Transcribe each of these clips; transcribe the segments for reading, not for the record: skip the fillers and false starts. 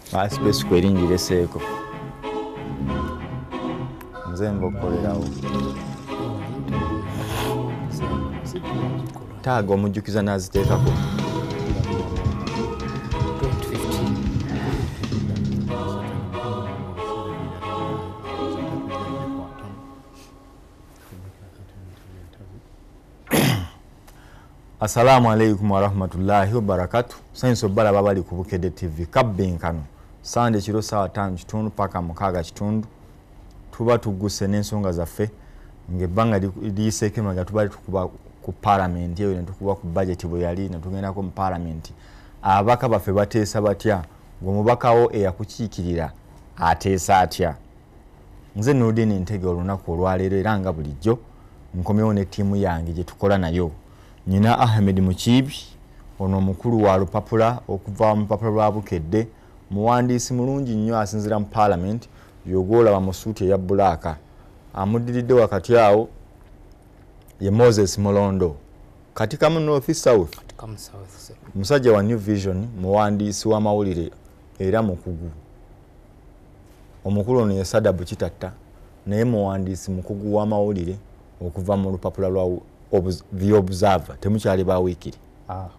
Space kwerinjire seeko. Nze ngokolerawo. Taaga omujjukiza n'aziteekako. Assalamu alaikum wa rahmatullahi wa barakatuh. Science obala babali ku Bukedde TV kabbenkano. Sande kiro sawa 5 kitundu paka mukaga kitundu. Tuba tuguse n'ensonga zaffe ngebbanga liyiseeko emaga tubali tukuba ku parliament eyo ne tukuba ku budget bwe yali ne tugenda ku parliament. Abaka baffe bateesa batya ng'omubakawo eyakukiikirira ateesa atya. Nze Nurdin Ntege olunaku olwaleero era nga bulijjo nkomyewo ne ttiimu yange gye tukola nayo. Nina Ahmed Mukibi ono mukulu wa lupapula okuva mu lupapula lwa Bukedde, muwandiisi mulungi nnyo asinzira mu parliament yogolaba mu suuti eya bbulaaka. Amuddiridde wakati awo ye Moses Mulondo katika mu North South, musajja wa New Vision, muwandiisi w'amawulire era mukugu. Omukulu ono ye Sadabu Kitatta naye muwandiisi mukugu w'amawulire okuva mu lupapula lwa The Observer. Temukyali ba Weekly.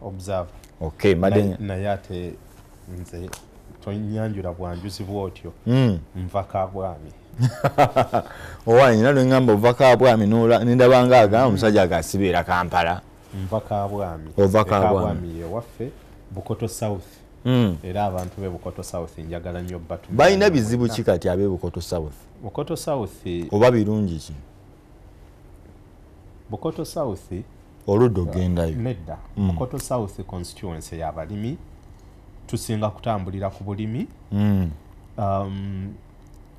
Observer. Okay, madenya naye ate nze tonyanjula bwanjuzi bwotyo. Nvaka bwami. Owanyi nalo ngamba ovaka bwami nola ndabanga aga omusajja agasibeera Kampala. Mvaka bwami. Ovaka bwami waffe Bukoto South. Era abantu be Bukoto South njagala nnyo batu. Bayina bizibu ki kati abe Bukoto South? Bukoto South oba birungi ki? Bukoto South oluddo gendayo. Nedda. Bukoto South constituency y'abalimi tusinga kutambulira ku bulimi.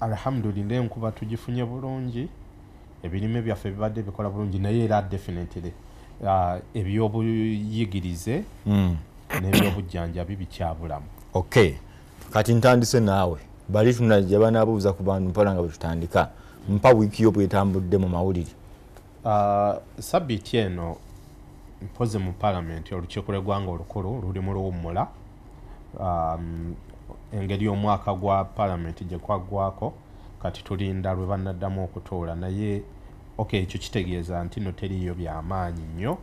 Alhamdulillah enkuba tugifunye bulungi, ebirime byaffe bibadde bikola bulungi, naye era definitely ebyobuyigirize n'ebyobujjanjabi bikyabulamu. Okay, kati ntandise naawe bali tunajja banaabuuza ku bantu mpala nga bwe tutandika mpa wiiki yo bwetambudde mu mawulire. Sabbiiti eno mpoze mu parliament olukiiko lw'eggwanga olukulu luli mu luwummula. Engeri omwaka gwa parliament gye kwaggwako kati tulinda lwe bannaddamu okutuula, naye ekyo kitegeeza nti no teriyo byamaanyi nnyo.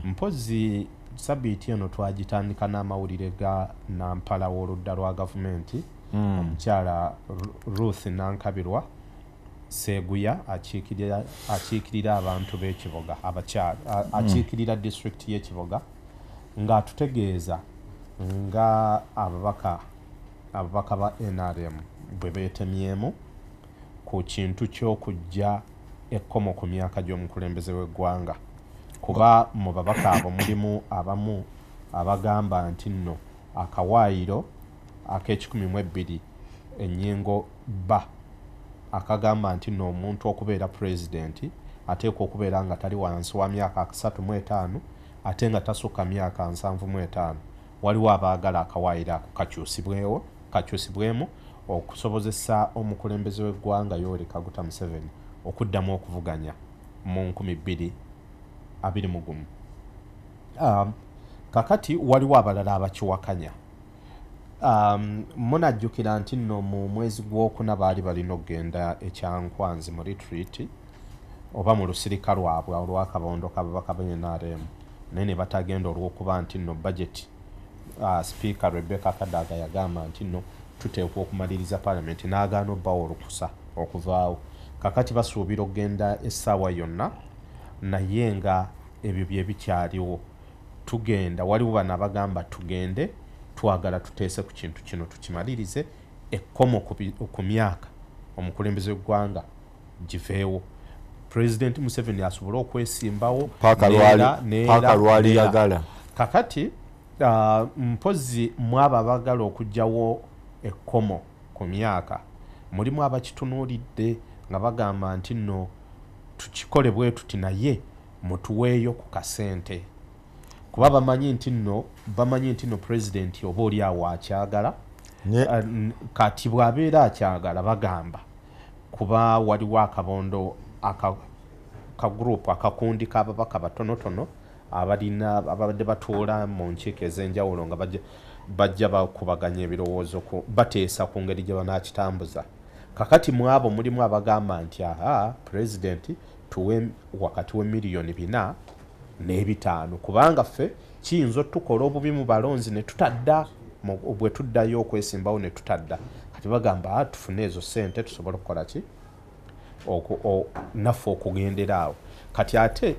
Mpozi sabbiiti eno twagitandika n'amawulire ga Nampala w'oludda lwa gavumenti, omukyala Ruth Nankabirwa Seguya akiikirira abantu b'ekiboga, abakyala akiikirira district y'ekiboga, ng'atutegeeza nga ababaka ba NRM bwe beetemyemu ku kintu ky'okujja ekkomo ku myaka gy'omukulembeze w'eggwanga. Kuba mu babaka abo mulimu abamu abagamba nti nno akawaayiro ak'ekikumi ennyingo ba akagamba nti nno omuntu okubeera pulezidenti ateekwa okubeera nga tali wansi wa myaka 35 ate nga tasukka myaka 75. Waliwo abaagala akawaayiro ako kakyusibwemu okusobozesa omukulembeze w'eggwanga Yoweri Kaguta Museveni okuddamu okuvuganya mu 2021. Kakati waliwo abalala abakiwakanya. Munajjukira nti nno mu mwezi gw'okuna baali balina okugenda ekyankwanzi mu retreat oba mu lusirika lwabwe olw'akabondo k'ababaka ba NRM, naye ne batagenda olw'okuba nti nno budget. Speaker Rebecca Kadaga yagamba nti nno tuteekwa okumaliriza parliament n'agaana obbawo olukusa okuvaawo. Kakati basuubira okugenda essaawa yonna, naye nga ebyo bye bikyaliwo. Tugenda, waliwo bano abagamba tugende twagala tuteese ku kintu kino tukimalirize, ekkomo ku myaka omukulembeze w'eggwanga giveewo. President Museveni asobole okwesimbawo paka lwali yagala. Kakati mpozi mwaba abagala okugyawo ekkomo ku myaka mulimu abakitunuulidde nga bagamba nti nno tukikole bwe tuti naye mutuweeyo ku kasente, kuba bamanyi nti nno president oba oli awo akyagala. Kati bw'abeera akyagala bagamba kuba waliwo akabondo ka group akakundi k'ababaka batonotono abadde batoola mu nkiiko ez'enjawulo nga bajja bakubaganya ebirowoozo bateesa ku ngeri gye banaakitambuza. Kakati mu abo mulimu abagamba nti pulezidenti tuwe wakati we miliyoni 4 n'ebitaano kubanga ffe kiyinza otukola obubi mu balonzi ne tutadda bwe tuddayo okwesimbawo ne tutadda. Kati bagamba tufune ezo ssente tusobole okukola ki naffe okugendera awo. Kati ate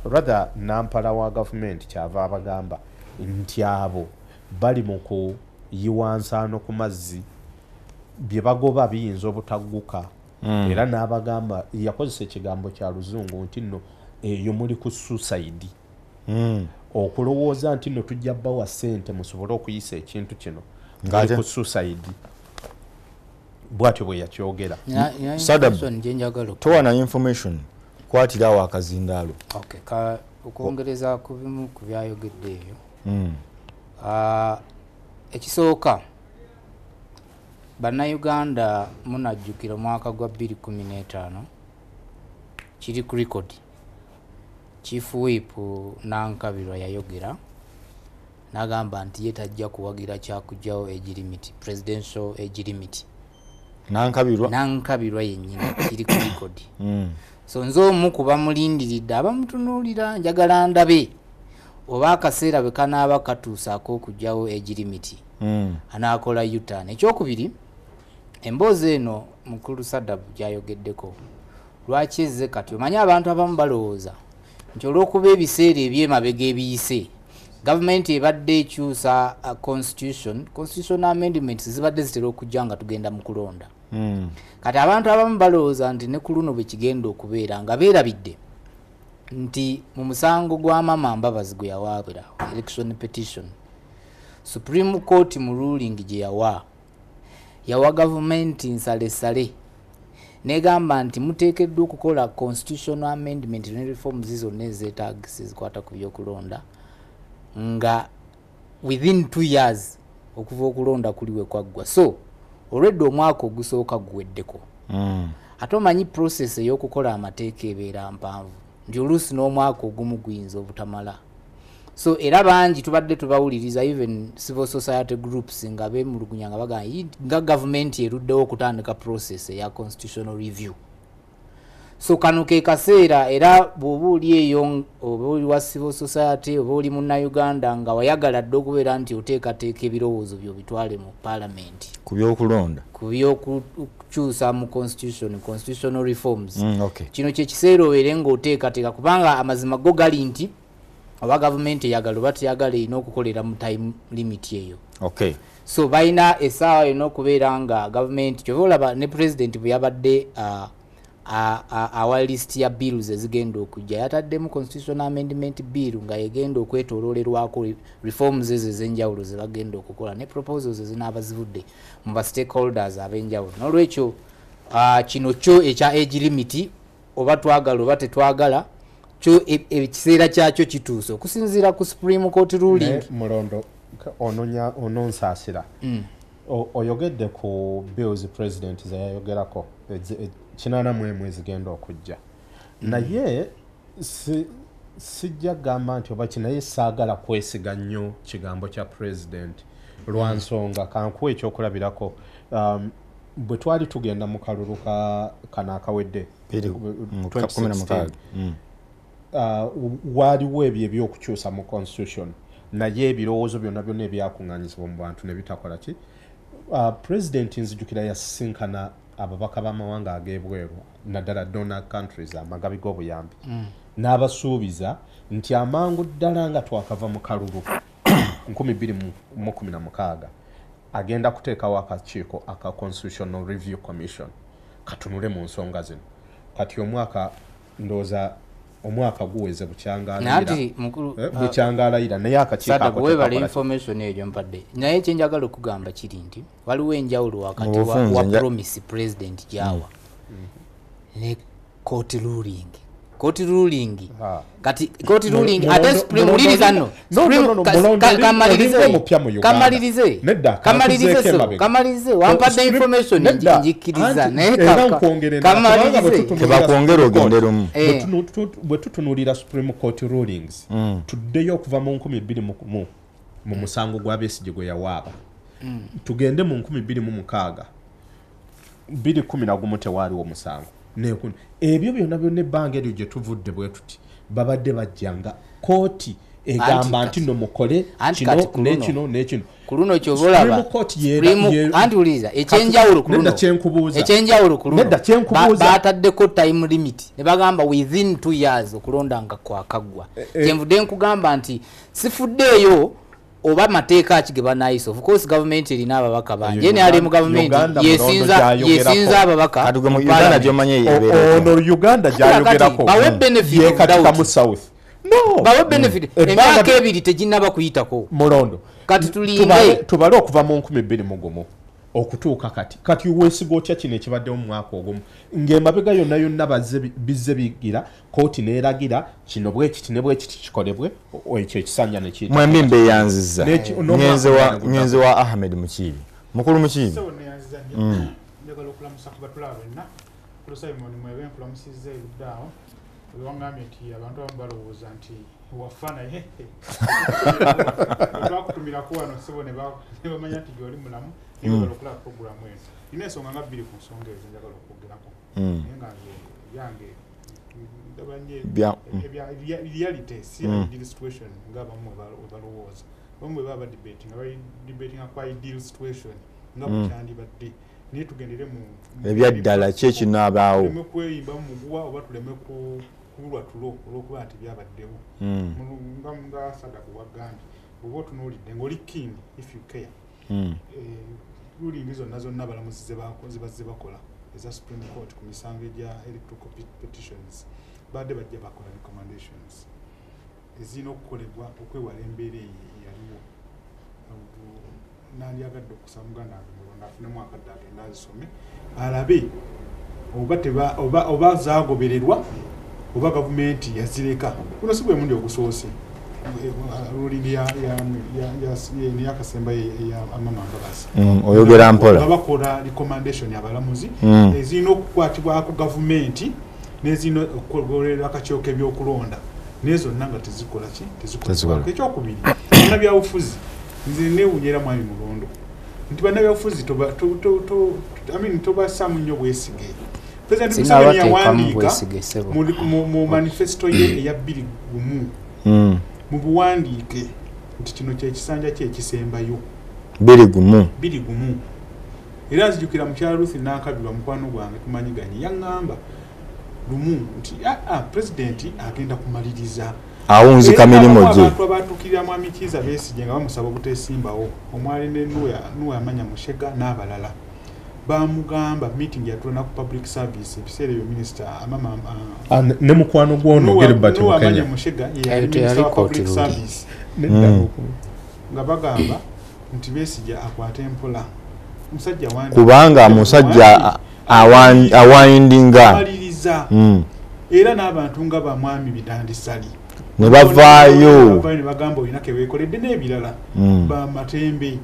rather nampala wa gavumenti kyava abagamba nti abo bali mu kuyiwansaano ku mazzi bye bagoba biyinza obutagguka. Era n'abagamba yakozesa ekigambo kya luzungu nti nno eyo muli ku suicide. Okulowooza nti nno tujja bbawa ssente musobole okuyisa ekintu kino muli ku suicide. Bwatyo bwe yakyogera. Towa na information kwatirawo akazindaalo. Okwongereza ku bimu ku byayogedde eyo. Ekisooka bannayuganda munajjukira omwaka gwa 2015 kiri ku record. Chief Whip Nankabirwa yayogera n'agamba nti ye tajja kuwagira kyakujjawo age limit, presidential age limit. Nankabirwa yennyini kiri ku record. So nze omu kuba mulindiridde abamutunuulira njagala ndabe oba akaseera bwe kanaaba katuusaako okujjawo age limit anaakola U-turn. Ekyokubiri, emboozi eno mukulu Sadabu gyayogeddeko lwaki ezze kati omanye abantu abamu balowooza nti olw'okuba ebiseera ebyemabega ebiyise gavumenti ebadde ekyusa constitution amendments zibadde zitera okujja nga tugenda mu kulonda. Kati abantu abamu balowooza nti ne ku luno bwe kigenda okubeera nga beerabidde nti mu musango gwa Mama Mbabazi gwe yawaabira election petition, Supreme Court mu ruling gye yawa gavumenti nsalesale negamba nti muteekeddwa okukola constitutional amendment ne reforms zonna ezeetaagisa zikwata ku byokulonda nga within 2 years okuva okulonda kuliwe kwaggwa. So olwedde omwaka ogusooka guweddeko. Ate omanyi process ey'okukola amateeka ebeera mpanvu nti oluusi n'omwaka ogumu guyinza obutamala. So era bangi tubadde tubawuliriza even civil society groups nga beemulugunya nga bagamba nga gavumenti eruddewo okutandika process eya constitutional review. So kano ke kaseera era bw'oba oli eyo oba oli wa civil society oba oli munnayuganda nga wayagala dde okubeera nti oteekateeka ebirowoozo byo bitwale mu parliament ku byokulonda ku by'okukyusa mu constitutional reforms. Kino kye kiseera obeere ng'oteekateeka kubanga amazima go gali nti oba gavumenti eyagala oba teyagala erina okukolera mu time limit eyo. So balina essaawa erina okubeera nga gavumenti kyova olaba ne president bwe yabadde awa list ya bills ezigenda okujja yataddemu constitutional amendment bill nga yegenda okwetooloolerwako reforms ezo ez'enjawulo ze bagenda okukola ne proposals ezinaaba zivudde mu ba stakeholders ab'enjawulo. N'olwekyo kino kyo ekya age limit oba twagala oba tetwagala kyo ekiseera kyakyo kituuse okusinziira ku Supreme Court ruling. Mulondo ononsaasira oyogedde ku bills president zeyayogerako 84 ezigenda okujja naye sijja gamba nti oba kinaye saagala kwesiga nnyo kigambo kya president lwa nsonga kankuwa ekyokulabirako. Bwe twali tugenda mu kalulu kano akawedde 2016 waaliwo ebyo ebyokukyusa mu constitution naye ebirowoozo byonna byonna ebyakuŋŋaanyizibwa mu bantu ne bitakola ki. President nzijukira yasisinkana ababaka b'amawanga ag'ebweru naddala donor countries amagabi g'obuyambi n'abasuubiza nti amangu ddala nga twakava mu kalulu 2016 agenda kuteekawo akakiiko aka constitutional review commission katunule mu nsonga zino. Kati omwaka ndooza omwaka guweze bukyangaalayira naye akakiiko webala information eyo mpadde naye kyenjagala okugamba kiri nti waliwo enjawulo wakati wa promise president gyawa ne court ruling court ruling kati court ruling ate supreme uliriza no kamalirize wampadde information njikiriza naye kamalirize tebakwongera ogenderumu bwe tutunulira supreme court rulings tuddeyo okuva mu 2020 mu musango gwa Besigye gwe yawaaba tugende mu 2016 2011 tewaaliwo musango ebyo byonna byonna ebbanga eryo gye tuvudde bwe tuti babadde bajjanga kooti egamba nti no mukole kino n'ekino ku luno kyobolaba anti uliza ekyenjawulo ku luno baataddeko time limit ne bagamba within 2 years okulonda nga kwakaggwa kyenvudde nkugamba nti sifuddeeyo oba mateeka akigeba nice of course government erina ababaka banje ne ali mu government yesinza ababaka katuge mu Uganda gyomanye ono Uganda gyayogerako bawe benefit of doubt mu south no bawe benefit emyaka ebiri teginaba kuyitako mulondo kati tulinde tubale okuva mu 2021 okutuuka kati weesiga otya kino ekibaddewo mu mwaka ogumu ng'emabega yonna bizze bigira kooti neeragira kino bwekiti ne bwekiti kikolebwe ekyo ekisanja ne kiyita mwembi mbeyanziza nyenze wa Ahmed Mukiibi mukulu Mukiibi njagala okulamusa ku batula bonna ku Simon mwebe nkulamusizza eruddaawo wangambye nti abantu abamu balowooza nti wafana twakutumirako wano sebo ne bamanya nti gyoli mulamu njagala okulaba programu eno nina ensonga nga bbiri ku nsonga ezo njagala okwogerako naye nga yange reality si ideal situation ng'abamu webalowooza bamu bwe baba debating kwa ideal situation nga bukyandibadde naye tugendere mu ebyaddala kyekinabaawo tuleme kweyimba mu muguwa oba tuleme kubulwa tulo olw'okuba nti byabaddewo nga Sadaku wagambye oba otunuulidde ng'oli keen if you care ruling zonna abalamuzi zibazze bakola eza Supreme Court ku misango egya electoral petitions badde bajja bakola recommendations ezirina okukolebwa okwewala embeera eyaliwo nandyagadde okusaba muganda wange afunemu akadde agenda azisome alabe oba zagobererwa oba gavumenti yazireka kuno si bwe mundi ogusoose ruling yakasemba amamangabasi oyogera mpola bakola recommendation abalamuzi ezirina okukwatibwako gavumenti nezirina okugoberera akakyoka ebyokulonda nezo nanga tezikola ekyokubiri bannabyabufuzi nze neewunyera mwami Mulondo nti bannabyabufuzi tobasaamu nnyo bwesige President Museveni yawandiika mu manifesto ye eya 20 mu buwandiike nti kino kyekisanja kyekisembayo 20 era nzijukira mukyala Ruth Nankabirwa mukwano gwange tumanyiganye yaŋŋamba lumu nti president agenda kumaliriza awunzika mirimo gye abantu abatukirira mwami Kiza Besigye nga bamusaba obuteesimbawo omwali ne Nuwa Amanya Mushega n'abalala bamugamba meeting yatulana ku public service ebiseera ebyo minister ne mukwano gwono Gilbert Mukenya Mushega yali public service nga bagamba nti Besigye akwate empola musajja wandi kubanga musajja awindinga era n'abantu nga bamwami Bidandisali ne bavaayo ne bagamba olina keweekoledde n'ebirala bamatembe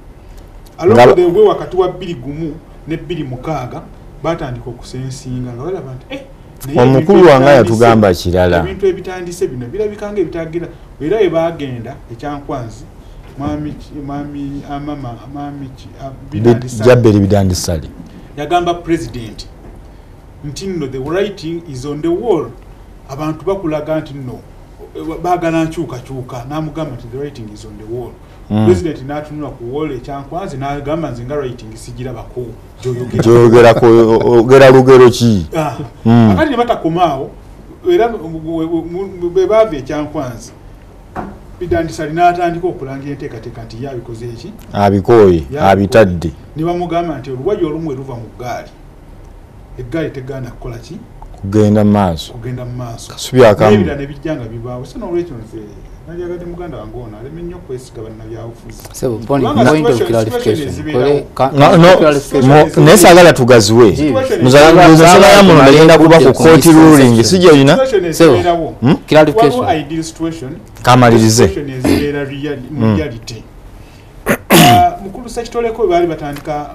alongode wakati wa 20 ne 26 batandika okusensinga nga balaba nti omukulu wange yatugamba kirala ebintu ebitandise bino birabikanga ebitagira era ebagenda ekyankwanzi mwami Jaberi Bidandisali yagamba president nti no the writing is on the wall abantu bakulaga nti no bagala nkyuka namugamba nti the writing is on the wall president n'atunula ku wall ekyankwanzi n'agamba nze nga writing sigirabako gyogerako ogera lugero ki akati ne batakomaawo era bwe baava ekyankwanzi Bidandisali n'atandika okulangira enteekateeka nti yabikoze eki abikooye abitadde ne bamugamba nti oluwayi olumu eruva mu ggaali eggaali tegaana kukola ki kugenda mu maaso kugenda mu maaso kasubi akamu ebirala ne bijjanga bibaawo so n'olwekyo nze najagadde muganda wange ono aleme nnyo kwesiga bannabyabufuzi So, point of clarification. naye saagala tugaziwe nsaba ya muno agenda kuba ku kooti ruling sijja olina kamalirize mukulu sekitoleko baali batandika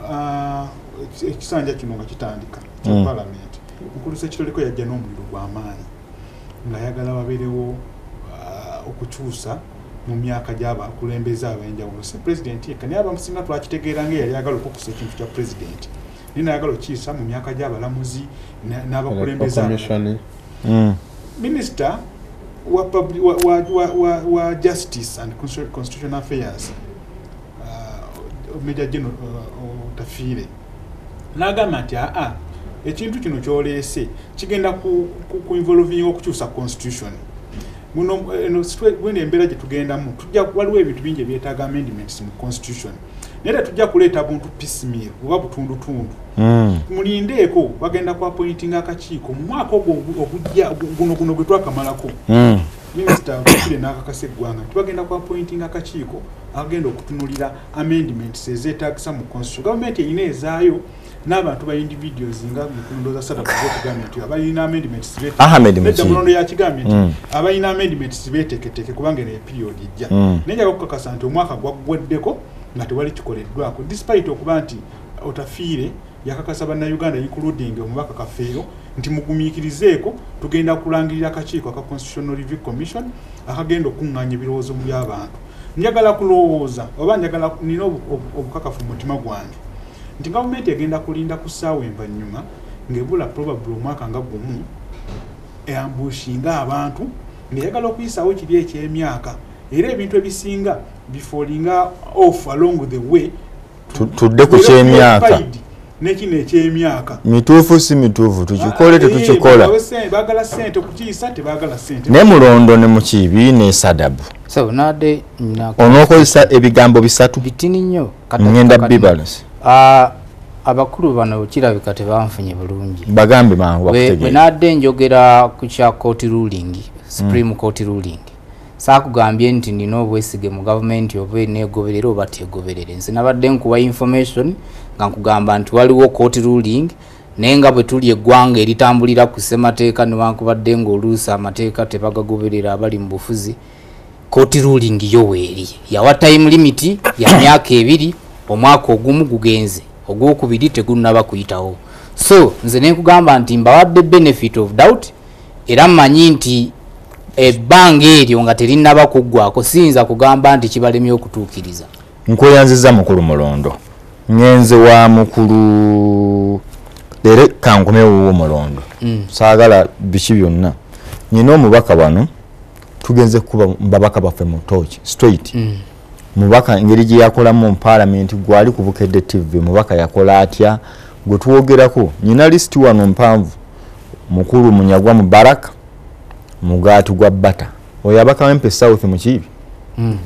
ekisanja kino nga kitandika kya parliament mukulu sekitoleko yajja n'omuliro gw'amaanyi ng'ayagala wabeerewo okukyusa mu myaka gy'abakulembeze ab'enjawulo si pulezidenti yekka naye abamusinga twakitegeera ng'eyali ayagala okukusa ekintu kya pulezidenti naye nayagala okiyisa mu myaka gy'abalamuzi n'abakulembeze minisita wa justice and constitutional affairs Major General Tafiire n'agamba nti ekintu kino kyoleese kigenda ku involving okukyusa constitution muno bwene embeera gye tugendamu tujja waliwo ebintu bingi ebyetaaga amendments mu constitution naye tetujja kuleeta buntu piecemeal oba butundutundu mulindeeko bagenda ku appointing akakiiko mu mwaka ogwo ogujja guno gwe twakamalako minisita Tafiire n'akakasa eggwanga tubagenda ku appointing akakiiko agenda okutunulira amendments ezeetaagisa mu constitution gavumenti erina ezaayo n'abantu ba individuals nga mukundoza sada kugamba nti abalina amendments munondo ya kigambi nti abalina amendments beeteketeke kubanga eno period ejja naye okukakasa nti omwaka gwaggweddeko nga tewali kikoleddwako despite okuba nti Tafiire yakakasa bannayuganda including omubaka Kafeero nti mugumiikirizeeko tugenda kulangirira akakiiko aka Constitutional Review Commission akagenda okuŋŋaanya ebirowoozo by'abantu njagala kulowooza oba njagala nina obukakafu mu mutima gwange nti gavumenti egenda kulinda ku ssaawa envanyuma ng'ebula probably omwaka nga gumu eyambushinga abantu ng'eyagala okuyisaawo kiri eky'emyaka era ebintu ebisinga bifallinga off along the way tudde ku ky'emyaka nekino eky'emyaka mituufu si mituufu tukikole tetukikola baagala ssente okukiyisa tebaagala ssente naye mulondo ne mu kibiina esadabu so nade onookozesa ebigambo bisatu bitini nnyo ngenda bibalance abakulu bano kirabika tebanfunye bulungi bagambe mangu bakutegeera bwe nadde njogera ku kya court ruling supreme court ruling saakugambye nti nina obwesige mu gavumenti oba eneegoberera oba tegoberere nze nabadde nkuwa information nga nkugamba nti waliwo court ruling naye nga bwe tuli eggwanga eritambulira ku ssemateeka newankubadde ng'oluusi amateeka tebagagoberera abali mu bufuzi court ruling yo weeri yawa time limit ya myaka 2 omwaka ogumu gugenze ogwokubiri tegunnaba kuyitawo so nze nenkugamba nti mbawadde benefit of doubt era mmanyi nti ebbanga eryo nga terinaba kuggwako siyinza kugamba nti kibalemye okutuukiriza nkweyanziza mukulu mulondo ngenze wa mukulu lere kankomewo mulondo saagala biki byonna nyina omubaka wano tugenze kuba babaka baffe mu torch straight mubaka engeri gye yakolamu mu parliament gwali ku Bukedde TV mubaka yakola atya gwe tuwogerako nyina list wano mpanvu mukulu Munyagwa Mubaraka Mugatu gwa Bata oyabaka Kawempe South mu kibi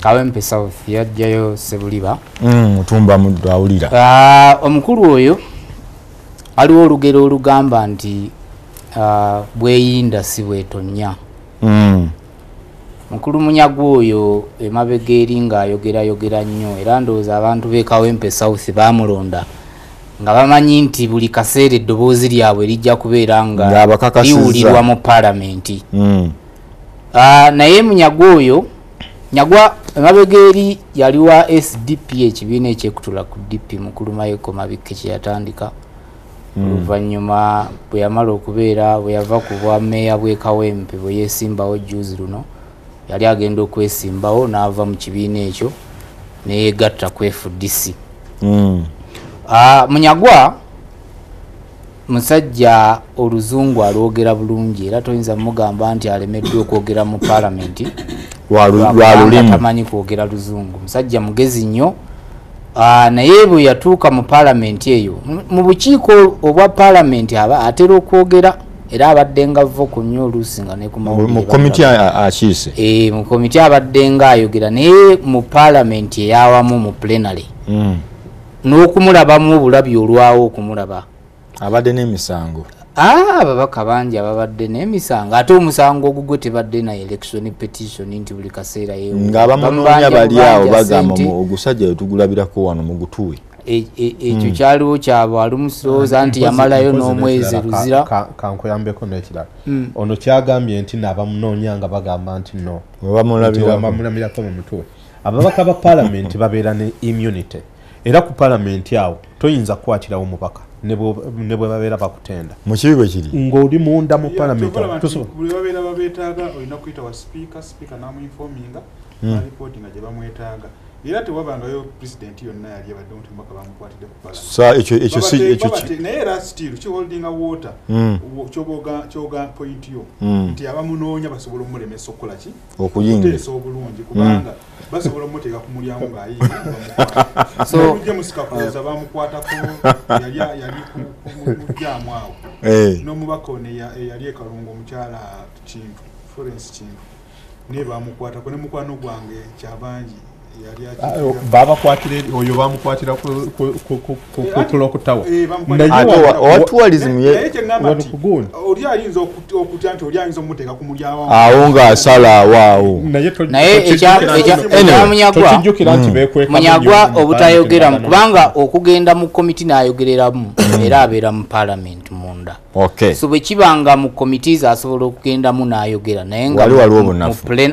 Kawempe South yajjayo Sebuliba mutumba muddo awulira omukulu oyo aliwo olugero olugamba nti bweyinda si bwetonya mukulu Munyagwa oyo emabega eri ng'ayogera nnyo era ndowooza abantu b'e Kawempe South bamulonda nga bamanyi nti buli kaseera eddoboozi lyabwe lijja kubeera nga liwulirwa mu palamenti naye Munyagwa oyo Nyagwa emabega eri yali wa SDP ekibiina ekyekutula ku DP mukulu Mayeko Mabike kye yatandika oluvannyuma bwe yamala okubeera bwe yava ku bwa meeya bw'e Kawempe bwe yeesimbawo juzi luno yali agenda okwesimbawo n'ava mu kibiina ekyo neyegatta ku FDC Munyagwa musajja oluzungu alwogera bulungi era toyinza mugamba nti alemeddwa okwogera mu palamenti lwalulimi tamanyi kwogera luzungu musajja mugezi nnyo naye bwe yatuuka mu palamenti eyo mu bukiiko obwa palamenti atera okwogera era abadde nga voko nnyo oluusi nga ne mu komiti akiise mu komiti abadde nga ayogera naye mu palamenti eyawamu mu plenary n'okumulabamu obulabi olwawo okumulaba abadde n'emisango ababaka bangi ababadde n'emisango ate omusango ogugwe tebadde na election petition nti buli kaseera ng'abamunoonya bali awo bagamba ogusajja wetugulabirako wano mu gutuwe ekyo kyaliwo kyaba alumusilowooza nti yamalayo n'omwezi ruzira kankuyambeko n'ekirala ono kyagambye nti n'abamunoonya nga bagamba nti no webamulamirako mu mutuwe ababaka ba palamenti babeera ne immunity era ku palamenti awo toyinza kukwatirawo mubaka ne bwe babeera bakutenda mu kibi bwe kiri ng'oli munda mu palamenti buli babeera babeetaaga olina kuyita wa sipiika n'amuinfominga alipotinga gye bamwetaaga era tewabangayo president yonna yali abadde omutembaka bamukwatidde ku palamenti naye era still kiholdinga water kyoga point yo nti abamunoonya basobola omulemesa okukola ki okuteesa obulungi kubanga basobola omuteeka ku mulyango ng'ayiye musika kuza bamukwatako yali kumujjaamu awo n'omubaka ono eyali ekalungu omukyala Kintu Florence Kintu naye bamukwatako ne mukwano gwange Kyabangi babakwatira oyo bamukwatira kulokutawa tourism oli ayinza okutya nti oli ayinza omuteeka ku mulyango awo ng'asala awaawo naye Munyagwa obutayogera kubanga okugenda mu komiti n'ayogereramu era abeera mu parliament munda so bwe kibanga mu committees asobola okugendamu n'ayogera naye nga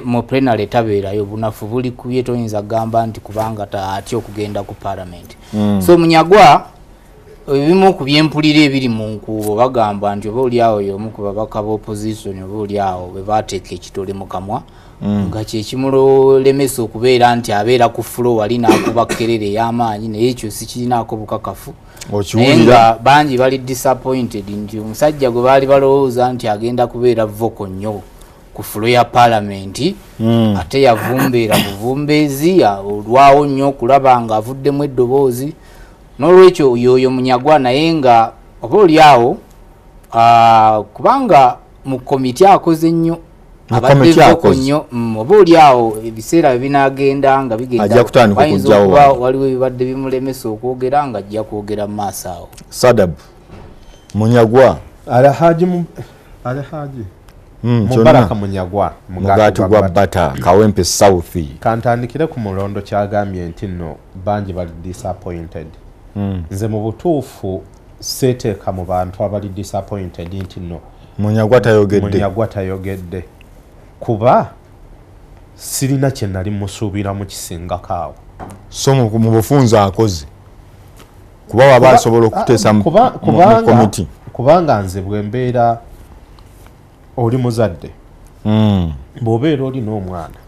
mu plenary tabeerayo bunafu buli kubye toyinza gamba nti kubanga atya okugenda ku parliament so Munyagwa ebimu ku byempulira ebiri mu nkuubo bagamba nti oba oli awo y'omu ku babaka b'opposition oba oli awo bwe baateeka ekitole mu kamwa nga kyekimulemesa okubeera nti abeera ku flow wali n'akuba kkerere ey'amaanyi naye ekyo sikirinaako bukakafu naye nga bangi bali disappointed nti omusajja gwe baali balowooza nti agenda kubeera voko nnyo ku flow ya parliament ate yavumbeera buvumbeezi olwawo nnyo okulaba nga avuddemu eddoboozi n'olwekyo yoyo Munyagwa naye nga oba oli awo kubanga mu komiti akoze nnyo abadde voko nnyo oba oli awo ebiseera binagenda nga bigenda waliwo ebibadde bimulemesa okwogera nga ajja kwogera mu maaso awo Sadab Munyagwa Alhaji Mubaraka Munyagwa mugati gwa bata Kawempe South kantandikire ku mulondo kyagambye nti no bangi bali disappointed nze mu butuufu seeteeka mu bantu abali disappointed nti no Munyagwa tayogedde kuba sirina kye nali musuubira mu kisingako awo so mu bufunza akoze kuba waba asobola okuteesa mu komiti kubanga nze bwe mbeera oli muzadde bw'obeera olina omwana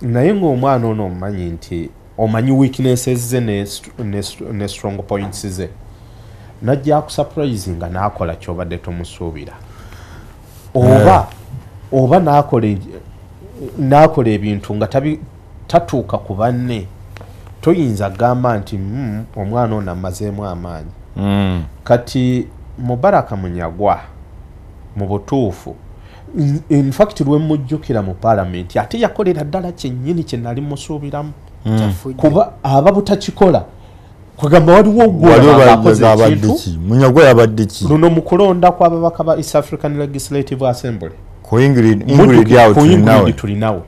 naye ng'omwana ono omumanyi nti omanyi weaknesses ze ne strong points ze najja akusurprisinga n'akola ky'obadde tomusuubira oba n'akola ebintu nga tatuuka ku banne toyinza gamba nti omwana ono amazeemu amaanyi kati Mubaraka Munyagwa mu butuufu in fact lwe mujjukira mu parliament ate yakolera ddala kyennyini kye nali musuubiramu kuba aba butakikola kwegamba waliwo Munyagwa yabadde ki luno mu kulonda kw'ababaka ba East African Legislative Assembly ku Ingrid tulinawe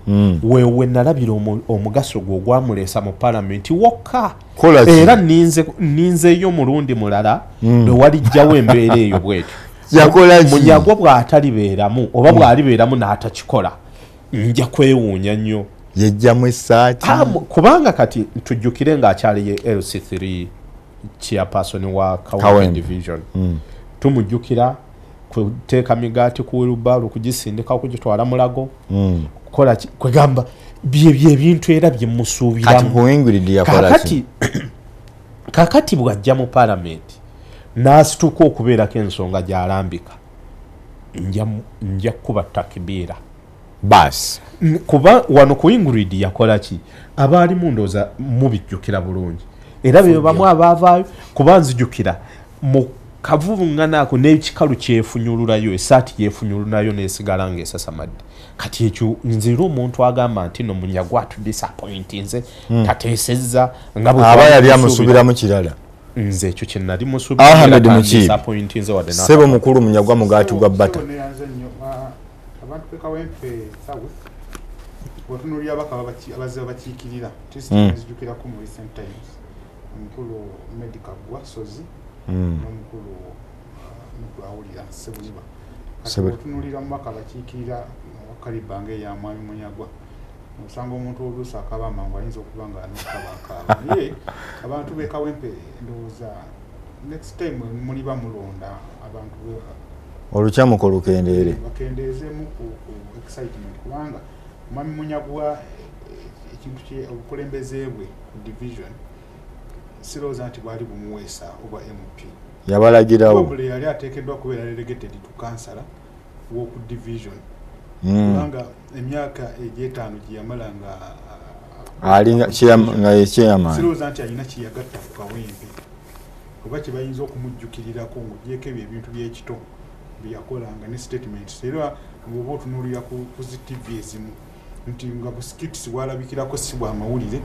wewe nalabira omugaso gwo gwamuleesa mu parliament wokka era ninzeeyo mulundi mulala lwe walijjawo embeera eyo bwetyo Munyagwa bw'atalibeeramu oba bw'alibeeramu n'atakikola nja kwewuunya nnyo yejjamu essaati kubanga kati tujjukire ng'akyali ye LC3 chairperson wa Kawempe division tumujjukira kuteeka migaati ku wheelbarrow kugisindika okugitwala mulago kukola kwegamba bye bintu era bye musuubiramu kakati bw'ajja mu parliament n'asituka okubeerako ensonga gy'alambika nja kuba takbiira basi kuba wano ku Ingrid yakola ki abaali mundooza mubijjukira bulungi era bye bamu abaavaayo kuba nzijjukira mu kavubuŋŋana ako n'ekikalu kyefunyululayo essaati yefunyululayo n'esigala ng'esasamadde kati ekyo nzira omuntu agamba nti no Munyagwa tudisappointi nze tateesezza nga aba yali amusuubiramu kirala nze ekyo kye nali Ahmed Mukiibi musubappointinze wadde Ssebo mukulu Munyagwa Mugaati gwa Bata abantu bekawempe south watunulira abazze bakiikirira tuzijukirako mu recent times omukulu medical gwa sozi n'omukulu mugwawulira Sebuziba watunulira mu maka bakiikirira wakalibanga eyamwami Munyagwa osanga omuntu oluusi akaba amangu ayinza okuba nga anokabakaaba naye abantu bekawempe ndowooza next time muliba mulonda abantu olukyamuko lukendeere bakendeezemu ku excitement kubanga mwami Munyagwa ekintu kye obukulembeze bwe ku division sirowooza nti bwali bumuweesa oba MP yabalagirawo probably yali ateekeddwa kubeera relegated to kansala w'oku division kubanga emyaka egy'etaano gye yamala nga alinga chairman sirowooza nti alina kyeyagatta ku kawempe oba kye bayinza okumujjukirirako ng'ogyeko ebyo ebintu by'ekito byeyakolanga ne statements era bw'oba otunuulira ku TV ezimu nti nga busikitisi bwalabikirako si bwa mawulire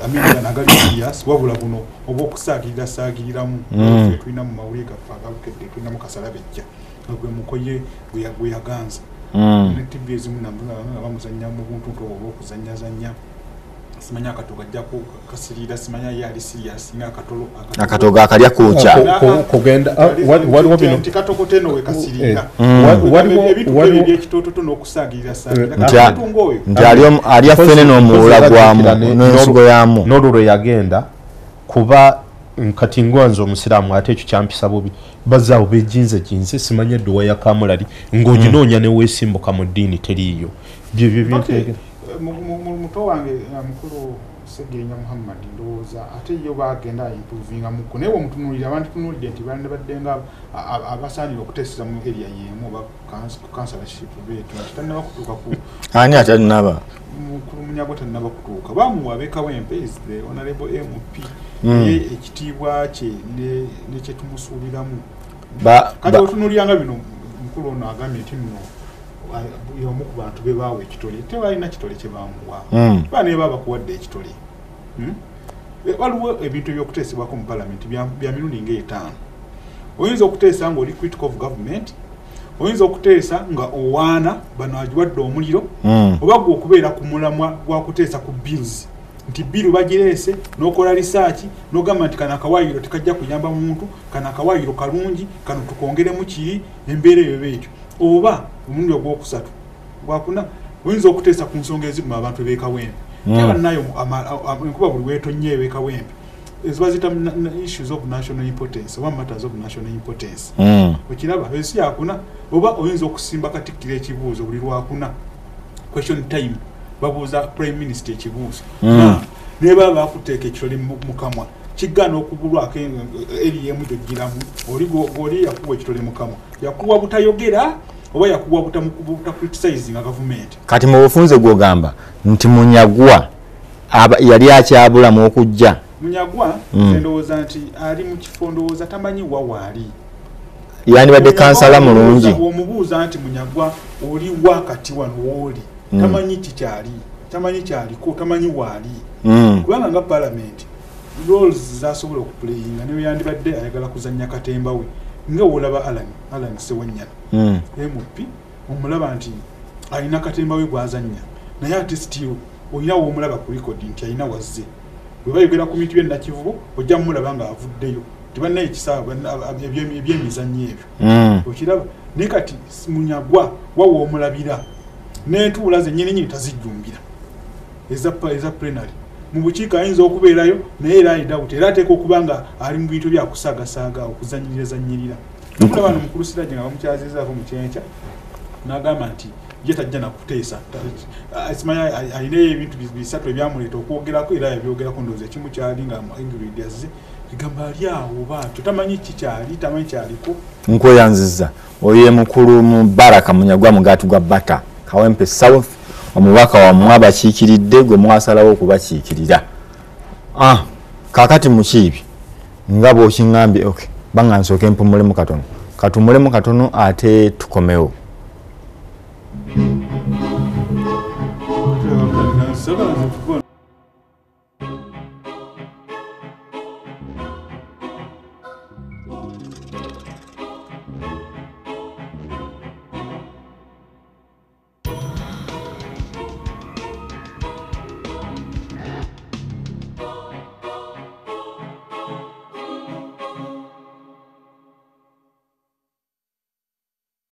amenga nagali serious wabula buno oba okusaagirira saagiriramu tulina mu mawulire gaffe agabukedde tulina mu kasalabejja gwe mukoye gwe yaganza ne TV ezimu nga bamuzannya mu buntu oba okuzannyazannya simanya akatoga ajjako kasirira simanya yali serious akatoga akalya kucha kugenda waliwo bino tikatokoteno we kasirira waliwo byekitototo n'okusaagirira saagirira nti ali afene n'omuwula gwamu n'ensigo yamu n'olulwe yagenda kuba nkati ngwanza omusiraamu ate ekyo kyampisa bubi bazaawo bejinze simanya edduwa ya kamulali ng'oginoonya ne weesimbuka mu ddiini teriiyo byebyo bintegera muto wange mukulu Segenya Muhammad ndowooza ate yo bagenda improvinga muko naye omutunulira abantu tunulide nti bande baddenga abasaanira okuteeseza mu area yemu oba councilorship beetu tanaba kutuuka ku ani atanaba mukulu Munyagwa tanaba kutuuka bamuwa bekawempe is the honorable MP ye ekitiibwa kye ne kye tumusuubiramu kati otunulira nga bino mukulu ono agambye nti nno yomu ku bantu be baawe ekitole tebalina kitole kye bamuwa bane baba kuwadde ekitole waliwo ebintu ebyokuteesebwako mu parliament bya mirundi ng'etaano oyinza okuteesa nga oli critic of government oyinza okuteesa nga owaana bano agiwadde omuliro oba gwe okubeera ku mulamwa gwa kuteesa ku bills nti biru bagireese n'okola research n'ogamba nti kano akawaayiro tekajja kuyamba muntu kano akawaayiro kalungi kano tukongeremu kiri embeera eyo beekyo oba omulundi ogwokusatu gwakuna oyinza okuteesa ku nsonga eziguma abantu beekawempe tebanayo enkuba buli weetonye beekawempe eziba zita issues of national importance oba matters of national importance okiraba ensi yakuna oba oyinza okusimba katikkira ekibuuzo buli lwakuna question time babuuza prime minister ekibuuzo naye baba bakuteeka ekitole mu kamwa kigaana okubulwako eri emu gyogiramu oli yakuwa ekitole mu kamwa yakuwa butayogera oba yakuwa butacriticinga government kati mu bufunze gwogamba nti Munyagwa yali akyabulamu okujja Munyagwa ndowooza nti ali mu kifo ndowooza tamanyi wawaali yandibadde kansala mulungi omubuuza nti Munyagwa oli wakati wano wooli tamanyi kikyali tamanyi kyaliko tamanyi waali kubanga nga parliament roles zasobola okuplayinga niwe yandibadde ayagala kuzannya katemba we nga wolaba Alan Sewanyana MP omulaba nti alina katemba we gwazannya naye ate still olina w'omulaba ku record nti alina wazze bwe bayogera ku mitu y'ennakivubo ojja mulaba nga avuddeyo tibannaye ekisaawa ebyemizannyo ebyo okiraba naye kati Munyagwa wawa omulabira n'entuula zennyini tazijjumbira eza plenary mu bukiiko ayinza okubeerayo naye era alidawuti era ateeka okuba nga ali mu bintu byakusaagasaaga okuzannyirirazannyirira omulaba no mukulu Siraje nga bamukyazizaako mu kyenkya n'agamba nti ye tajja nakuteesa simanya alinayo ebintu bisatu ebyamuleeta okwogerako era yabyogerako ndowooza ekimu kyali nga Ingrid azze ligamba ali awo baatyo tamanyi kikyali tamanyi kyaliko nkweyanziza oye mukulu Mubaraka Munyagwa Mugaati gwa Bata Kawempe South omubaka wammwe abakiikiridde gwe mwasalawo okubakiikirira kakati Mukiibi nga bw'okiŋŋambye banga nsooke mpumulemu katono katumulemu katono ate tukomewo